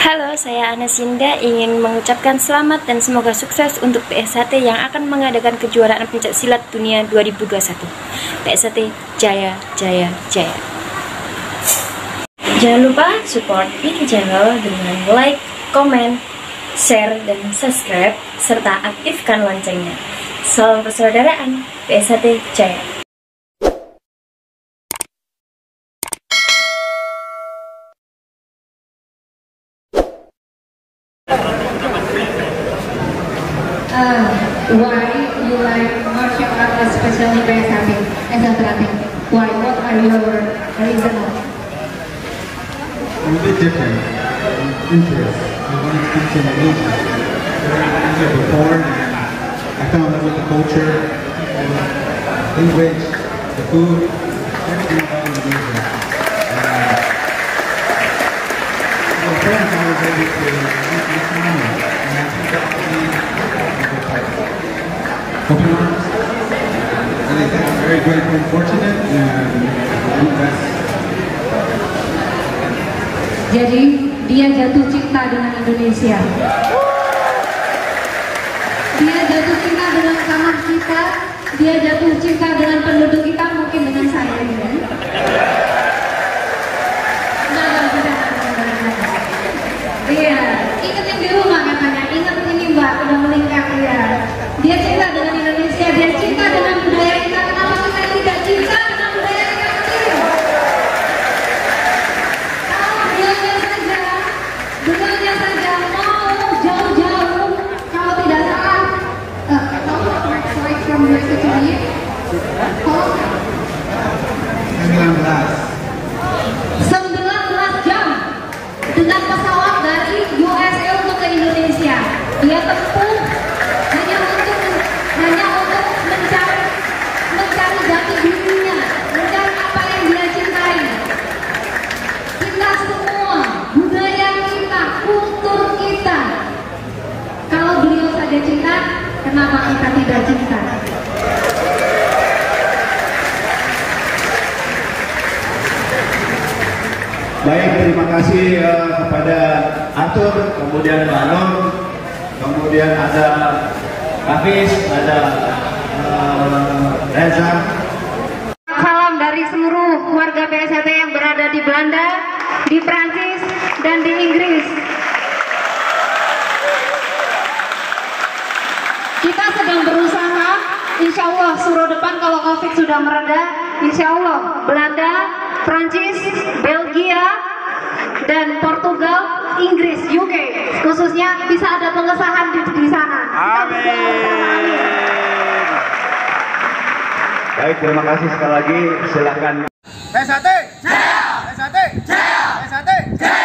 Halo, saya Anasinda ingin mengucapkan selamat dan semoga sukses untuk PSHT yang akan mengadakan kejuaraan pencak silat dunia 2021. PSHT Jaya Jaya Jaya. Jangan lupa support ini channel dengan like, komen, share, dan subscribe, serta aktifkan loncengnya. Salam persaudaraan, PSHT Jaya. Why you like martial art, especially PSHT as a training? Why? What are your reasons? I'm a bit different. Interest. I want to teach in Asia. I've been here before, and I fell in love with the culture, the language, the food, everything about Indonesia. My friends I was able to meet my family, and I think that for me is a good part. Open arms. I think I'm very grateful and fortunate, and I'm blessed. Jadi dia jatuh cinta dengan Indonesia. Dia jatuh cinta dengan tanah kita. Dia jatuh cinta dengan penduduk kita, mungkin dengan saya ini. Iya, ingetin di rumah katanya. Ingat ini Mbak, udah melingkar ya. Dia cinta dengan Indonesia. Dia cinta dengan budaya kita. Kenapa kita tidak cinta dengan budaya kita sendiri? Dengannya saja mau jauh-jauh, kalau tidak salah, from USA to me, 19 jam dengan pesawat dari USA untuk ke Indonesia. Dia tempuh hanya untuk mencari jati dirinya, mencari apa yang dia cintai. Kita semua, budaya kita, kultur kita. Kalau beliau saja cinta, kenapa kita tidak cinta? Baik, terima kasih kepada Arthur, kemudian Mbak Nur, kemudian ada Hafiz, ada Reza. Salam dari seluruh warga PSHT yang berada di Belanda, di Prancis, dan di Inggris. Kita sedang berusaha, insya Allah suruh depan kalau COVID sudah mereda, insya Allah Belanda, Prancis, Belgia, dan Portugal, Inggris, UK khususnya bisa ada pengesahan di sana. Amin. Baik, terima kasih sekali lagi. Silakan. PSHT Jaya! PSHT Jaya! PSHT Jaya!